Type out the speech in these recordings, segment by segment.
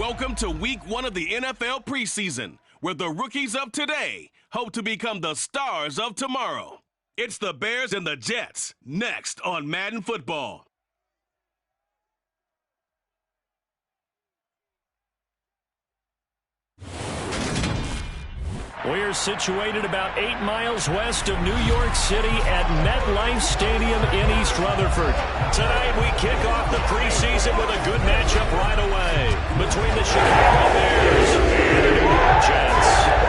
Welcome to Week 1 of the NFL preseason, where the rookies of today hope to become the stars of tomorrow. It's the Bears and the Jets, next on Madden Football. We're situated about 8 miles west of New York City at MetLife Stadium in East Rutherford. Tonight we kick off the preseason with a good matchup right away between the Chicago Bears and the New York Jets.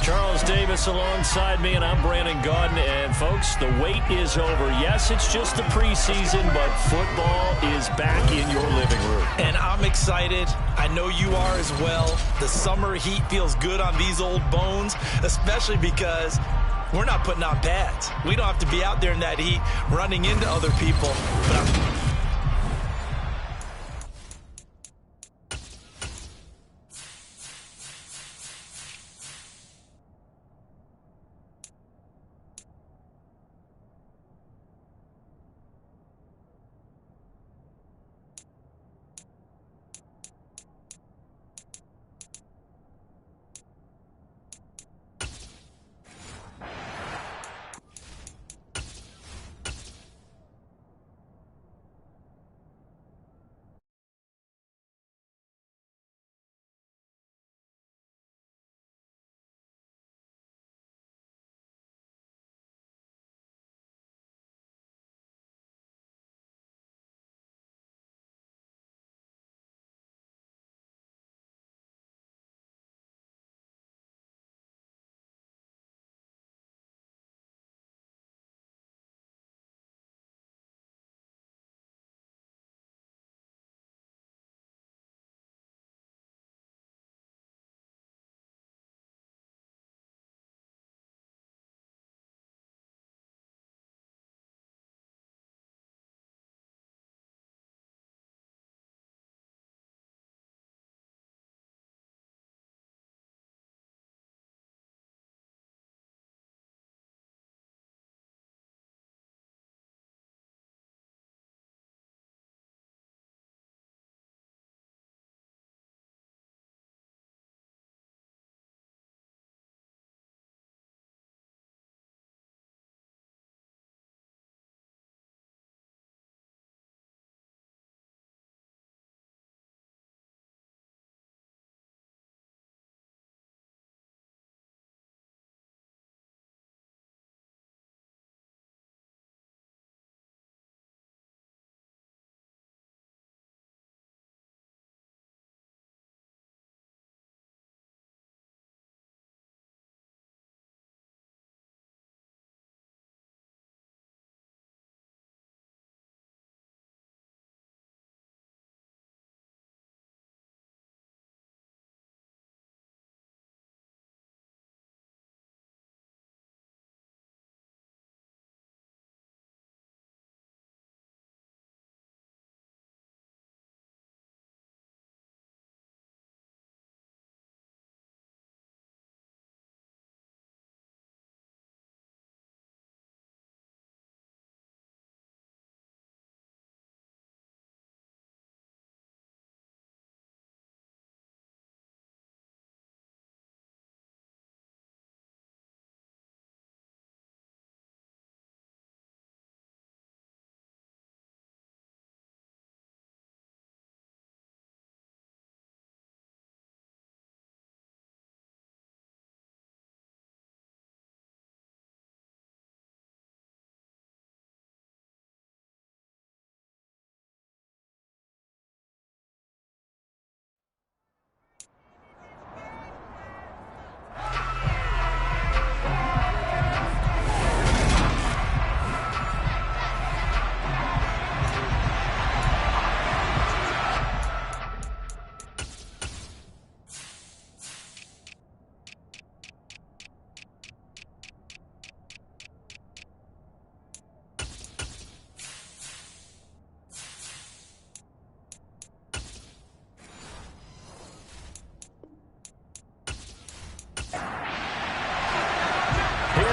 Charles Davis alongside me, and I'm Brandon Gaudin. And folks, the wait is over. Yes, it's just the preseason, but football is back in your living room. And I'm excited. I know you are as well. The summer heat feels good on these old bones, especially because we're not putting on pads. We don't have to be out there in that heat running into other people. But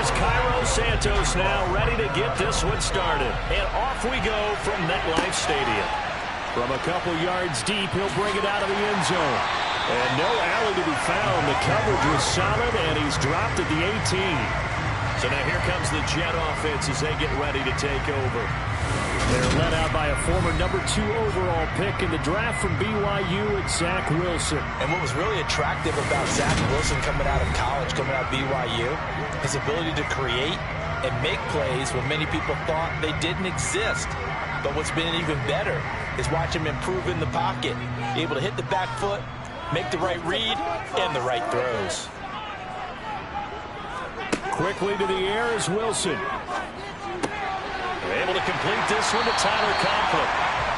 Here's Cairo Santos now ready to get this one started. And off we go from MetLife Stadium. From a couple yards deep, he'll bring it out of the end zone. And no alley to be found. The coverage was solid, and he's dropped at the 18. So now here comes the Jet offense as they get ready to take over. They're led out by a former number 2 overall pick in the draft from BYU, it's Zach Wilson. And what was really attractive about Zach Wilson coming out of college, coming out of BYU, his ability to create and make plays when many people thought they didn't exist. But what's been even better is watch him improve in the pocket, able to hit the back foot, make the right read, and the right throws. Quickly to the air is Wilson. Able to complete this one to Tyler Conklin.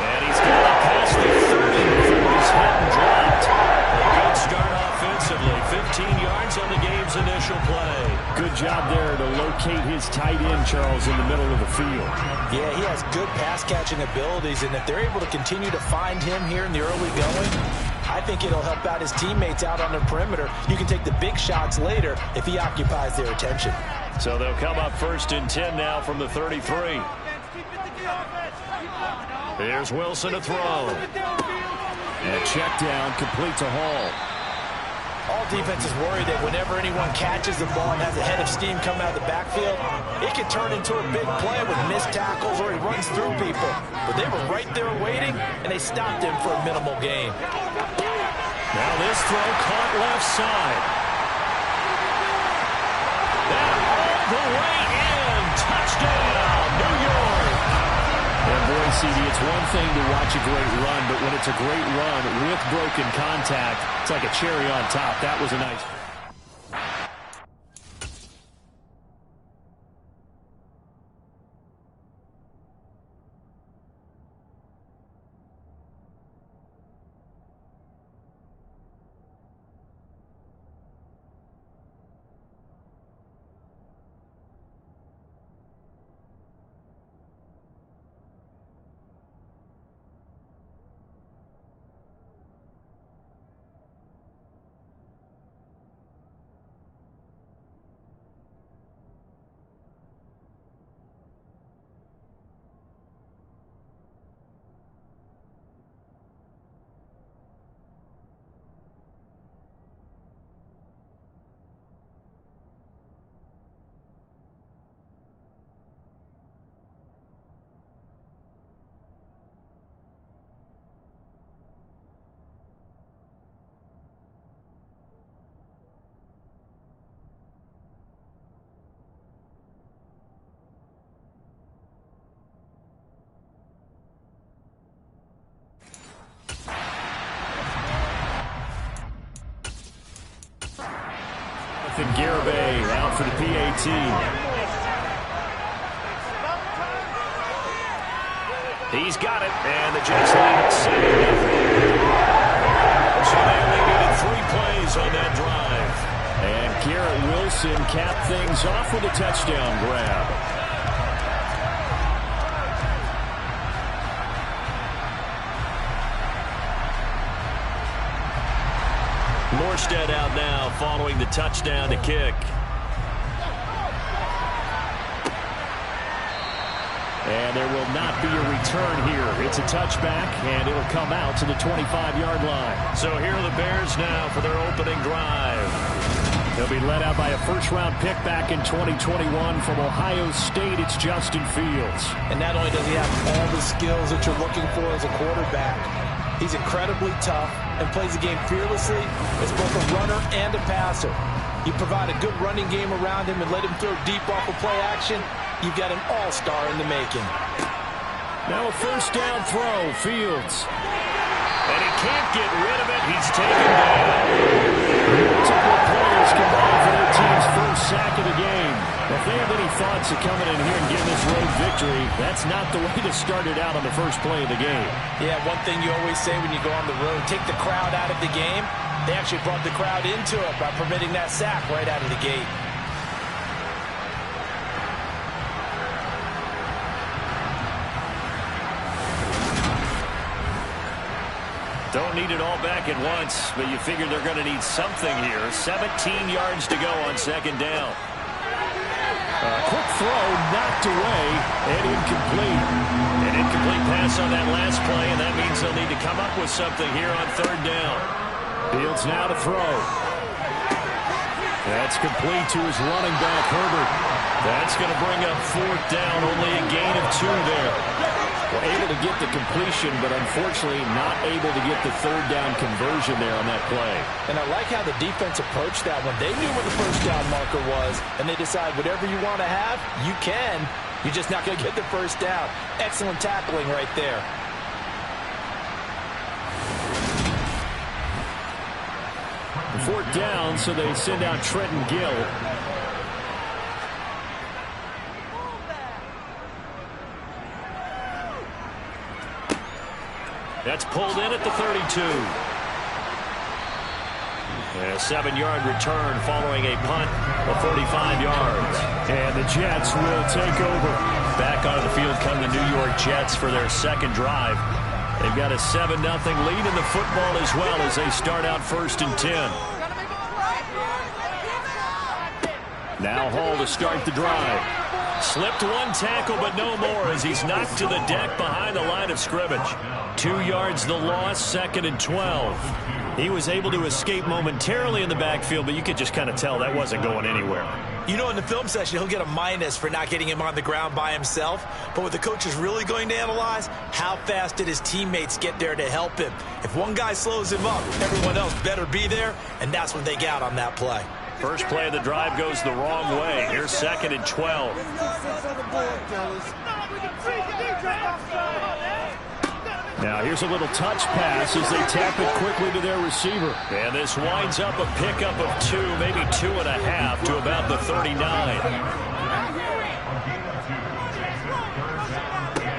And he's got it past the 30 before he's hit and dropped. A good start offensively. 15 yards on the game's initial play. Good job there to locate his tight end, Charles, in the middle of the field. Yeah, he has good pass-catching abilities, and if they're able to continue to find him here in the early going, I think it'll help out his teammates out on the perimeter. You can take the big shots later if he occupies their attention. So they'll come up 1st and 10 now from the 33. Here's Wilson to throw. And check down, complete to Hall. All defenses worry that whenever anyone catches the ball and has a head of steam coming out of the backfield, it can turn into a big play with missed tackles or he runs through people. But they were right there waiting, and they stopped him for a minimal gain. Now this throw caught left side. That all the way in. Touchdown, New York. And boy, CD, it's one thing to watch a great run, but when it's a great run with broken contact, it's like a cherry on top. That was a nice. Garibay out for the PAT. He's got it, and the Jets lead at 7. So they only needed 3 plays on that drive. And Garrett Wilson capped things off with a touchdown grab. Morstead out now following the touchdown to kick. And there will not be a return here. It's a touchback, and it'll come out to the 25-yard line. So here are the Bears now for their opening drive. They'll be led out by a first-round pick back in 2021 from Ohio State. It's Justin Fields. And not only does he have all the skills that you're looking for as a quarterback, he's incredibly tough and plays the game fearlessly as both a runner and a passer. You provide a good running game around him and let him throw deep off of play action, you've got an all-star in the making. Now a first down throw, Fields. And he can't get rid of it. He's taken down. Multiple players combined for their team's first sack of the game. If they have any thoughts of coming in here and getting this road victory, that's not the way to start it out on the first play of the game. Yeah, one thing you always say when you go on the road, take the crowd out of the game. They actually brought the crowd into it by permitting that sack right out of the gate. Don't need it all back at once, but you figure they're going to need something here. 17 yards to go on second down. Quick throw, knocked away, and incomplete. An incomplete pass on that last play, and that means they'll need to come up with something here on third down. Fields now to throw. That's complete to his running back, Herbert. That's going to bring up fourth down, only a gain of 2 there. Well, able to get the completion, but unfortunately not able to get the third down conversion there on that play. And I like how the defense approached that one. They knew where the first down marker was, and they decide whatever you want to have, you can. You're just not going to get the first down. Excellent tackling right there. Fourth down, so they send out Trenton Gill. That's pulled in at the 32. A 7-yard return following a punt of 45 yards. And the Jets will take over. Back onto the field come the New York Jets for their second drive. They've got a 7-0 lead in the football as well as they start out 1st and 10. Now Hall to start the drive. Slipped one tackle, but no more as he's knocked to the deck behind the line of scrimmage. 2 yards the loss, 2nd and 12. He was able to escape momentarily in the backfield, but you could just kind of tell that wasn't going anywhere. You know, in the film session, he'll get a minus for not getting him on the ground by himself. But what the coach is really going to analyze, how fast did his teammates get there to help him? If one guy slows him up, everyone else better be there, and that's what they got on that play. First play of the drive goes the wrong way. Here's 2nd and 12. Now here's a little touch pass as they tap it quickly to their receiver. And this winds up a pickup of 2, maybe 2.5 to about the 39.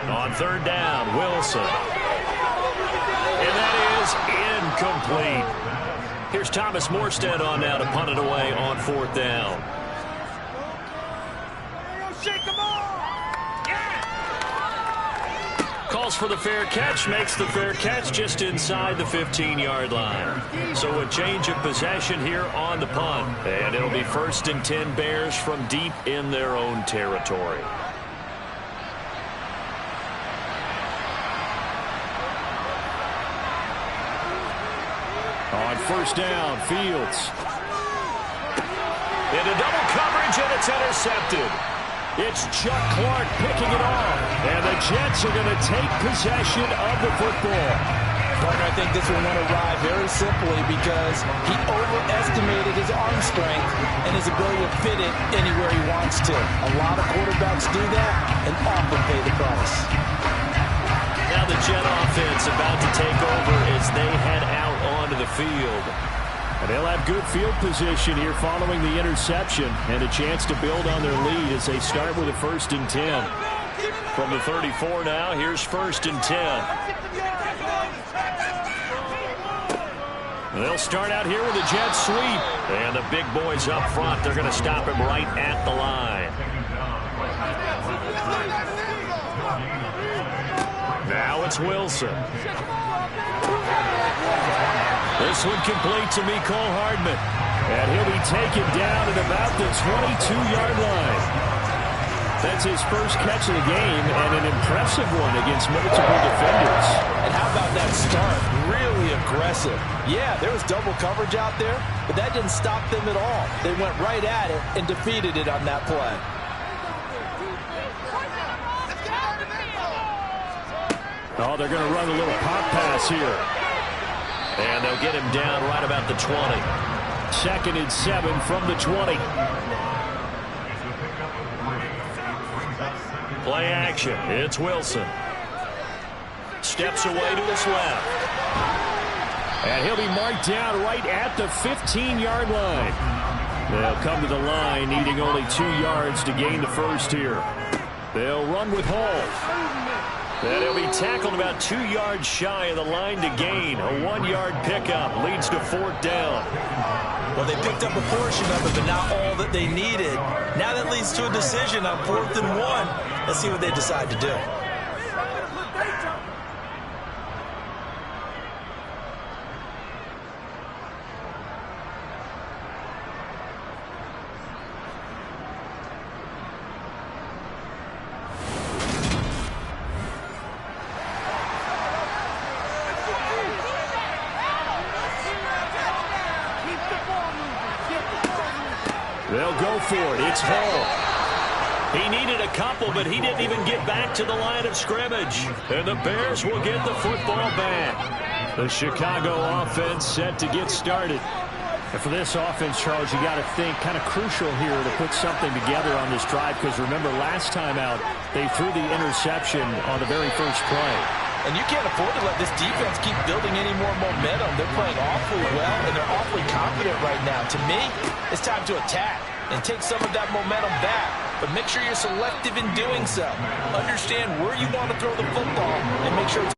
On third down, Wilson. And that is incomplete. Here's Thomas Morstead on now to punt it away on 4th down. Calls for the fair catch, makes the fair catch just inside the 15-yard line. So a change of possession here on the punt. And it'll be 1st and 10 Bears from deep in their own territory. On 1st down, Fields. Into double coverage, and it's intercepted. It's Chuck Clark picking it off. And the Jets are going to take possession of the football. Partner, I think this one went awry very simply because he overestimated his arm strength and his ability to fit it anywhere he wants to. A lot of quarterbacks do that and often pay the price. Now the Jet offense about to take over as they head out onto the field. And they'll have good field position here following the interception and a chance to build on their lead as they start with a 1st and 10. From the 34 now, here's 1st and 10. They'll start out here with a jet sweep. And the big boys up front, they're going to stop him right at the line. Now it's Wilson. This one complete to Mecole Hardman. And he'll be taken down at about the 22-yard line. That's his first catch of the game and an impressive one against multiple defenders. And how about that start? Really aggressive. Yeah, there was double coverage out there, but that didn't stop them at all. They went right at it and defeated it on that play. Oh, they're going to run a little pop pass here. And they'll get him down right about the 20. 2nd and 7 from the 20. Play action. It's Wilson. Steps away to his left. And he'll be marked down right at the 15-yard line. They'll come to the line needing only 2 yards to gain the first here. They'll run with Hall. And he'll be tackled about 2 yards shy of the line to gain. A 1-yard pickup leads to 4th down. Well, they picked up a portion of it, but not all that they needed. Now that leads to a decision on 4th and 1. Let's see what they decide to do. go for it. It's Hall. He needed a couple, but he didn't even get back to the line of scrimmage. And the Bears will get the football back. The Chicago offense set to get started. And for this offense, Charles, you got to think kind of crucial here to put something together on this drive, because remember, last time out, they threw the interception on the very first play. And you can't afford to let this defense keep building any more momentum. They're playing awfully well, and they're awfully confident right now. To me, it's time to attack and take some of that momentum back. But make sure you're selective in doing so. Understand where you want to throw the football and make sure it's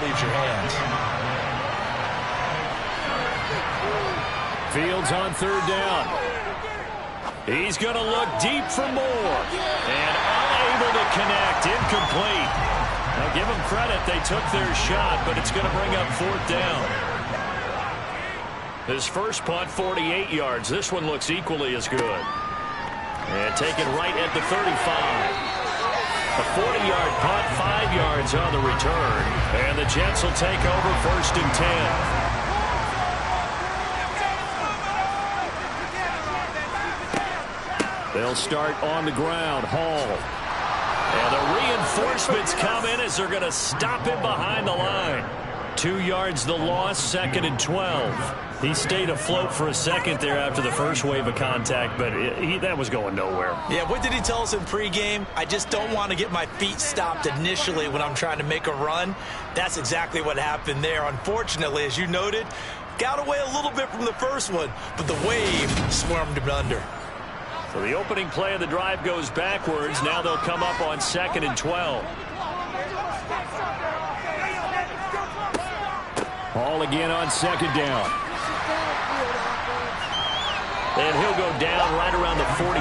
leaves your hands. Fields on third down. He's going to look deep for more. And unable to connect. Incomplete. Now give them credit. They took their shot, but it's going to bring up fourth down. His first punt, 48 yards. This one looks equally as good. And taken right at the 35. A 40-yard punt, 5 yards on the return. And the Jets will take over first and 10. They'll start on the ground. Hall. And the reinforcements come in as they're going to stop him behind the line. 2 yards the loss, second and 12. He stayed afloat for a second there after the first wave of contact, but that was going nowhere. Yeah, what did he tell us in pregame? I just don't want to get my feet stopped initially when I'm trying to make a run. That's exactly what happened there. Unfortunately, as you noted, got away a little bit from the first one, but the wave swarmed him under. So the opening play of the drive goes backwards. Now they'll come up on second and 12. Hall again on second down. And he'll go down right around the 47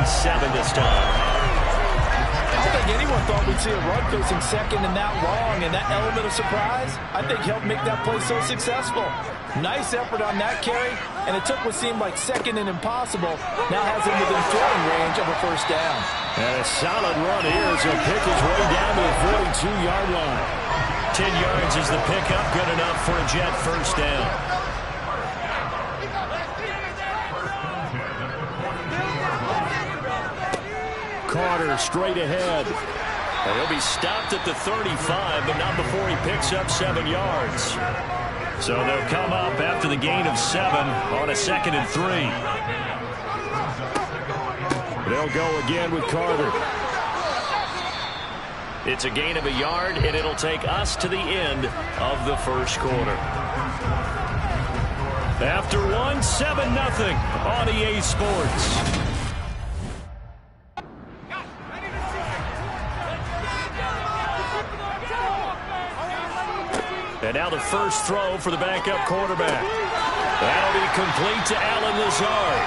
this time. I don't think anyone thought we'd see a run facing second and that long, and that element of surprise, I think, helped make that play so successful. Nice effort on that carry, and it took what seemed like second and impossible. Now has him within throwing range of a first down. And a solid run here as he'll pick his way down to the 42-yard line. 10 yards is the pickup, good enough for a Jet first down. Carter straight ahead. And he'll be stopped at the 35, but not before he picks up 7 yards. So they'll come up after the gain of 7 on a second and 3. They'll go again with Carter. It's a gain of a yard, and it'll take us to the end of the first quarter. After one, 7-0 on EA Sports. And now the first throw for the backup quarterback. That'll be complete to Allen Lazard.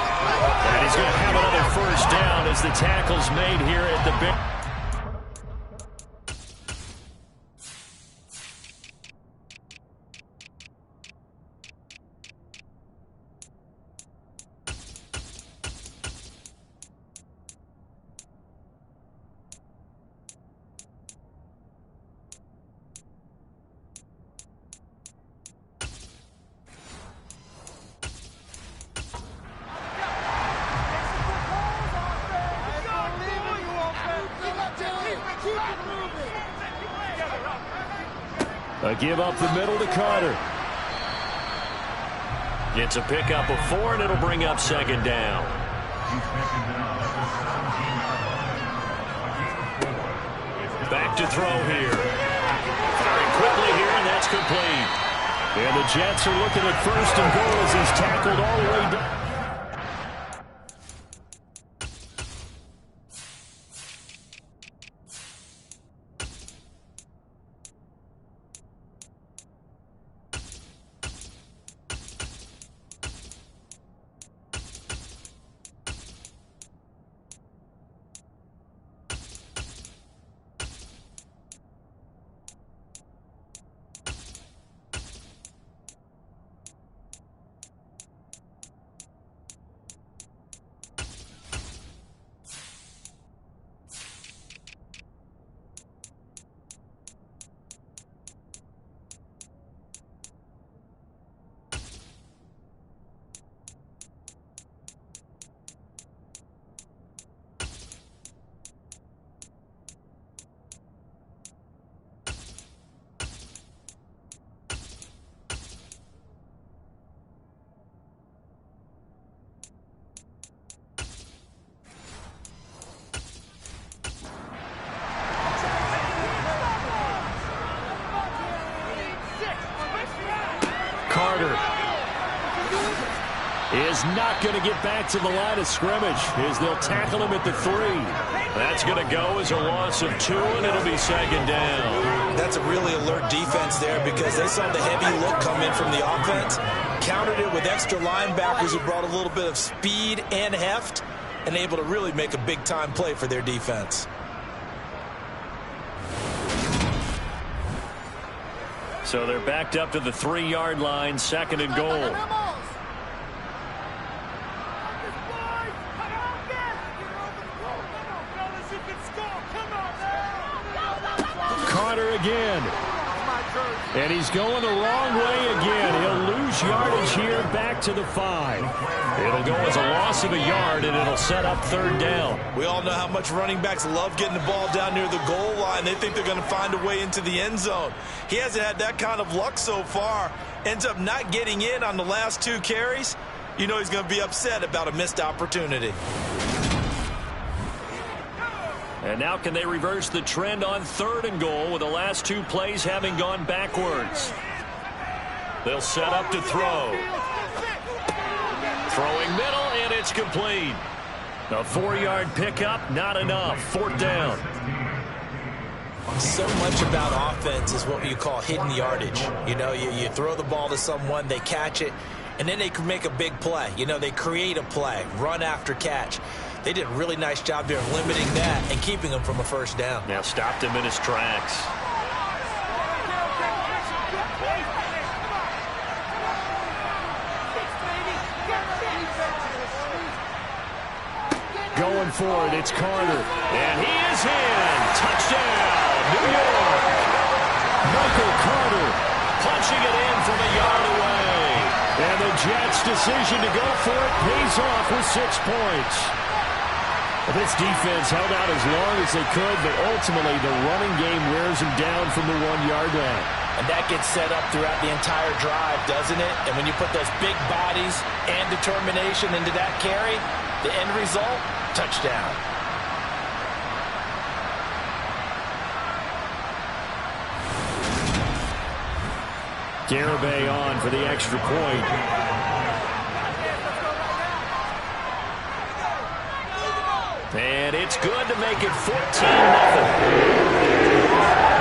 And he's going to have another first down as the tackle's made here at the bench. A give up the middle to Carter. It's a pickup of 4, and it'll bring up second down. Back to throw here. Firing quickly here, and that's complete. And the Jets are looking at first and goal as he's tackled all the way down. Carter is not going to get back to the line of scrimmage as they'll tackle him at the 3. That's going to go as a loss of 2, and it'll be second down. That's a really alert defense there because they saw the heavy look come in from the offense, countered it with extra linebackers who brought a little bit of speed and heft, and able to really make a big-time play for their defense. So they're backed up to the 3-yard line, second and goal. Carter again. And he's going the wrong way again. He'll lose yardage here back to the 5. It'll go as a loss of a yard, and it'll set up third down. We all know how much running backs love getting the ball down near the goal line. They think they're going to find a way into the end zone. He hasn't had that kind of luck so far. Ends up not getting in on the last 2 carries. You know he's going to be upset about a missed opportunity. And now can they reverse the trend on third and goal with the last 2 plays having gone backwards? They'll set up to throw. Throwing middle, and it's complete. A 4-yard pickup, not enough. Fourth down. So much about offense is what you call hidden yardage. You know, you throw the ball to someone, they catch it, and then they can make a big play. You know, they create a play, run after catch. They did a really nice job there of limiting that and keeping him from a first down. Now stopped him in his tracks. Going for it, it's Carter. And he is in. Touchdown, New York. Michael Carter punching it in from a yard away. And the Jets' decision to go for it pays off with 6 points. This defense held out as long as they could, but ultimately the running game wears them down from the 1-yard line. And that gets set up throughout the entire drive, doesn't it? And when you put those big bodies and determination into that carry, the end result, touchdown. Garibay on for the extra point. And it's good to make it 14-0.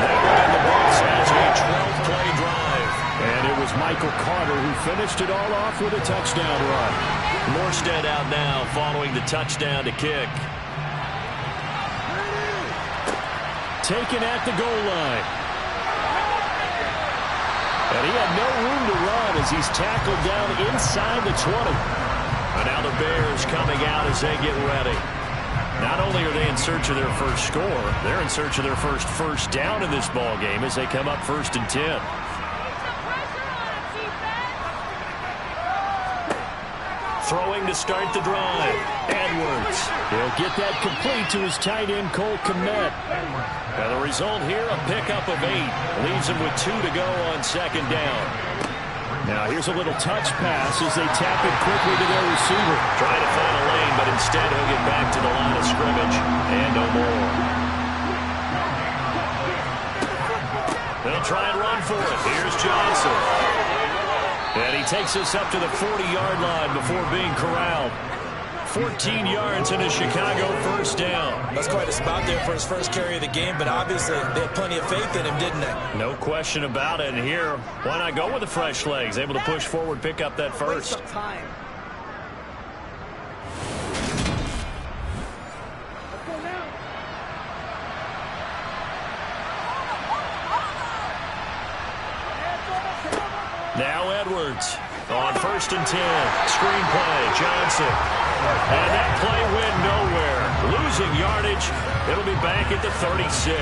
That one in the books as a 12-play drive. And it was Michael Carter who finished it all off with a touchdown run. Morstead out now following the touchdown to kick. Taken at the goal line. And he had no room to run as he's tackled down inside the 20. And now the Bears coming out as they get ready. Not only are they in search of their first score, they're in search of their first down in this ball game as they come up 1st and 10. Throwing to start the drive. Edwards. He'll get that complete to his tight end, Cole Kmet. Now the result here, a pickup of 8. Leaves him with 2 to go on second down. Now here's a little touch pass as they tap it quickly to their receiver. Trying to find a lane, but instead he'll get back to the line of scrimmage. And no more. They'll try and run for it. Here's Johnson. And he takes us up to the 40-yard line before being corralled. 14 yards and a Chicago first down. That's quite a spot there for his first carry of the game, but obviously they had plenty of faith in him, didn't they? No question about it. And here, why not go with the fresh legs? Able to push forward, pick up that first. Now Edwards on 1st and 10. Screenplay, Johnson. And that play went nowhere. Losing yardage. It'll be back at the 36.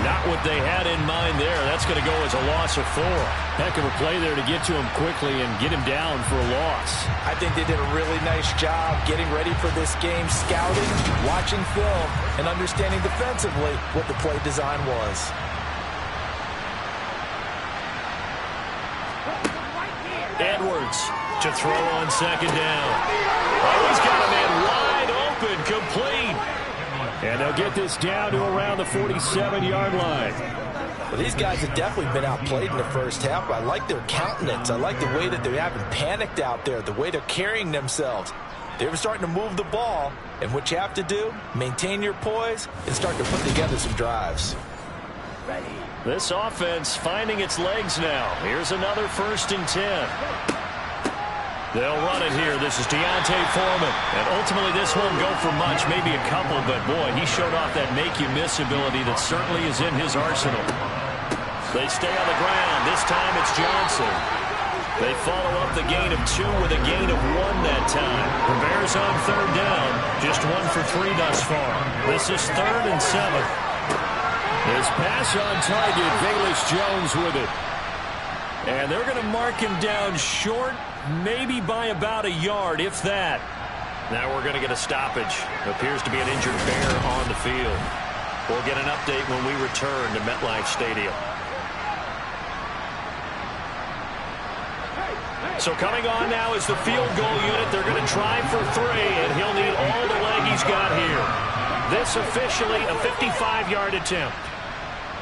Not what they had in mind there. That's going to go as a loss of 4. Heck of a play there to get to him quickly and get him down for a loss. I think they did a really nice job getting ready for this game, scouting, watching film, and understanding defensively what the play design was. Edwards to throw on second down. Oh, he's got a man wide open, complete. And they'll get this down to around the 47-yard line. Well, these guys have definitely been outplayed in the first half, but I like their countenance. I like the way that they haven't panicked out there, the way they're carrying themselves. They're starting to move the ball, and what you have to do, maintain your poise and start to put together some drives. This offense finding its legs now. Here's another 1st and 10. They'll run it here. This is Deontay Foreman. And ultimately, this won't go for much, maybe a couple, but boy, he showed off that make-you-miss ability that certainly is in his arsenal. They stay on the ground. This time it's Johnson. They follow up the gain of 2 with a gain of 1 that time. The Bears on 3rd down. Just 1 for 3 thus far. This is 3rd and 7. His pass on target, Velus Jones with it. And they're going to mark him down short, maybe by about a yard, if that. Now we're going to get a stoppage. Appears to be an injured Bear on the field. We'll get an update when we return to MetLife Stadium. So coming on now is the field goal unit. They're going to try for 3, and he'll need all the leg he's got here. This officially a 55-yard attempt.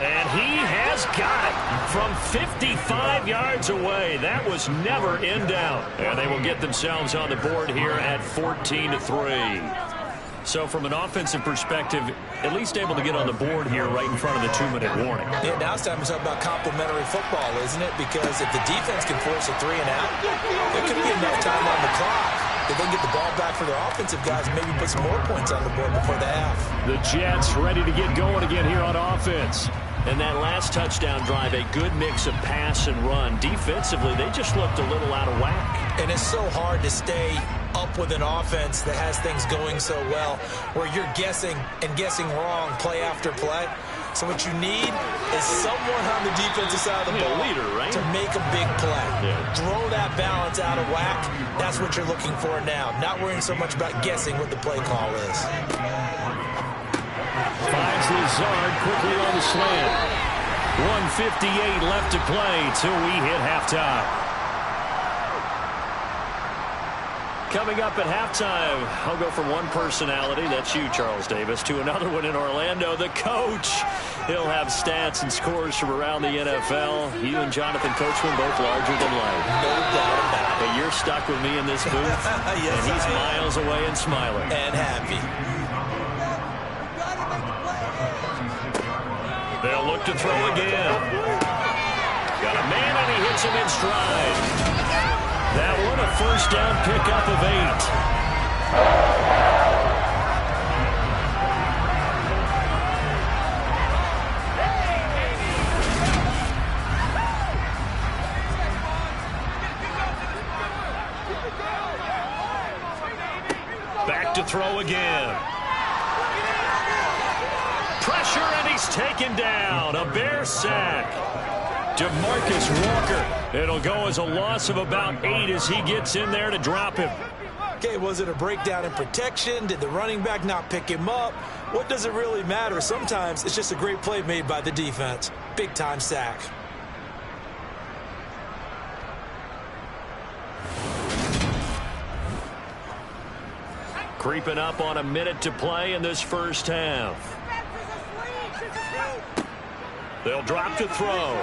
And he has got it from 55 yards away. That was never in doubt. And they will get themselves on the board here at 14-3. So from an offensive perspective, at least able to get on the board here right in front of the 2-minute warning. Yeah, now it's time to talk about complementary football, isn't it? Because if the defense can force a 3 and out, there could be enough time on the clock. If they can get the ball back for their offensive guys, maybe put some more points on the board before the half. The Jets ready to get going again here on offense. And that last touchdown drive, a good mix of pass and run. Defensively, they just looked a little out of whack. And it's so hard to stay up with an offense that has things going so well, where you're guessing and guessing wrong play after play. So what you need is someone on the defensive side of the ball leader, right? to make a big play. Yeah. Throw that balance out of whack. That's what you're looking for now. Not worrying so much about guessing what the play call is. Finds Lazard quickly on the slant. 1:58 left to play till we hit halftime. Coming up at halftime, I'll go from one personality, that's you, Charles Davis, to another one in Orlando, the coach. He'll have stats and scores from around the NFL. You and Jonathan Coachman both larger than life. No doubt about it. But you're stuck with me in this booth, yes, and he's miles away and smiling. And happy. They'll look to throw again. Got a man, and he hits him in stride. That one a 1st down pickup of 8. Back to throw again. Pressure, and he's taken down. A Bear sack. DeMarcus Walker. It'll go as a loss of about 8 as he gets in there to drop him. Okay, was it a breakdown in protection? Did the running back not pick him up? What does it really matter? Sometimes it's just a great play made by the defense. Big-time sack. Creeping up on a minute to play in this first half. They'll drop to throw.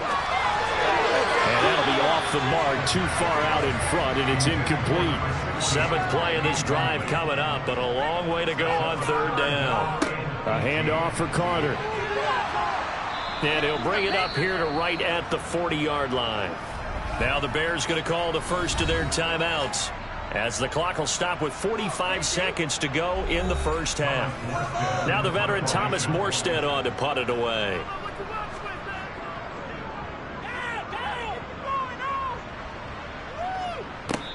And that'll be off the mark, too far out in front, and it's incomplete. 7th play of this drive coming up, but a long way to go on 3rd down. A handoff for Carter. And he'll bring it up here to right at the 40-yard line. Now the Bears going to call the first of their timeouts, as the clock will stop with 45 seconds to go in the first half. Now the veteran Thomas Morstead on to punt it away.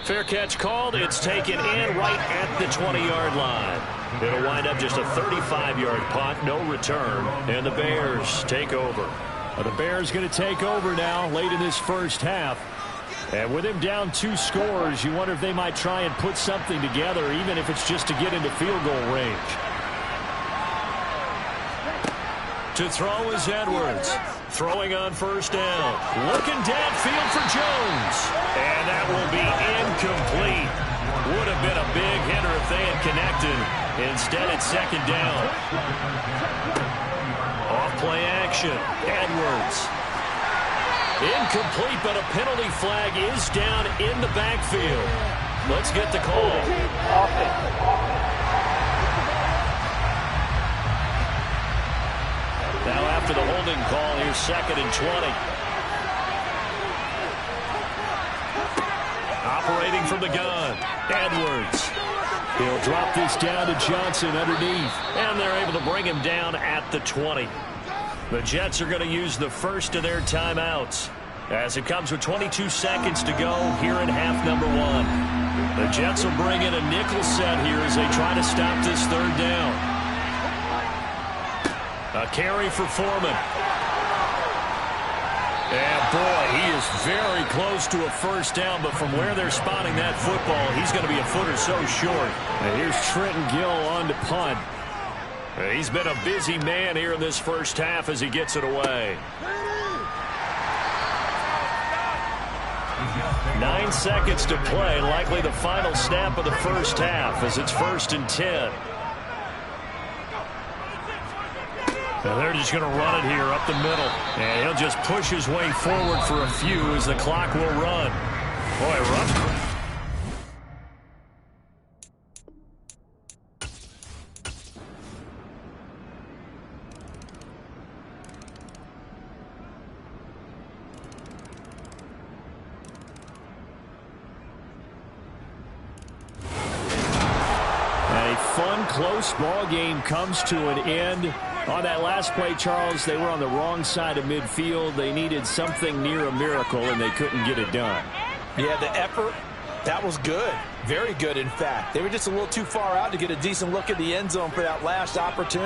Fair catch called. It's taken in right at the 20-yard line. It'll wind up just a 35-yard punt, no return, and the Bears take over. Well, the Bears going to take over now late in this first half. And with him down 2 scores, you wonder if they might try and put something together, even if it's just to get into field goal range. To throw is Edwards. Throwing on 1st down. Looking downfield for Jones. And that will be incomplete. Would have been a big hitter if they had connected. Instead, it's 2nd down. Off play action. Edwards Incomplete, but a penalty flag is down in the backfield. Let's get the call. Now after the holding call, here's 2nd and 20. Operating from the gun, Edwards. He'll drop this down to Johnson underneath, and they're able to bring him down at the 20. The Jets are going to use the first of their timeouts as it comes with 22 seconds to go here in half number 1. The Jets will bring in a nickel set here as they try to stop this 3rd down. A carry for Foreman. And boy, he is very close to a first down, but from where they're spotting that football, he's going to be a foot or so short. And here's Trenton Gill on to punt. He's been a busy man here in this first half as he gets it away. 9 seconds to play, likely the final snap of the first half as it's 1st and 10. And they're just going to run it here up the middle. And he'll just push his way forward for a few as the clock will run. Boy, run. A fun, close ball game comes to an end. On that last play, Charles, they were on the wrong side of midfield. They needed something near a miracle, and they couldn't get it done. Yeah, the effort, that was good. Very good, in fact. They were just a little too far out to get a decent look at the end zone for that last opportunity.